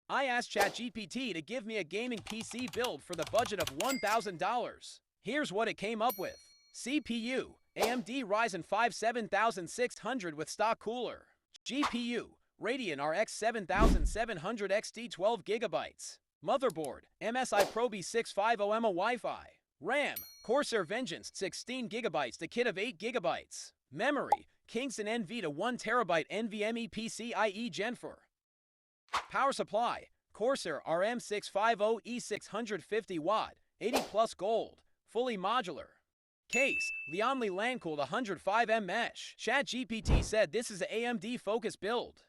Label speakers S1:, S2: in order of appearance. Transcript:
S1: I asked Chatgpt to give me a gaming PC build for the budget of $1,000. Here's what it came up with. CPU, AMD Ryzen 5 7600 with stock cooler. GPU, Radeon RX 7700 XT 12GB. Motherboard, MSI Pro B650M Wi-Fi. RAM, Corsair Vengeance 16GB to kit of 8GB. Memory, Kingston NVMe 1TB NVMe PCIe Gen 4. Power supply, Corsair RM650e 650 watt, 80 plus gold, fully modular. Case, Lian LANCOOL 105M mesh. Chatgpt said this is an AMD focused build.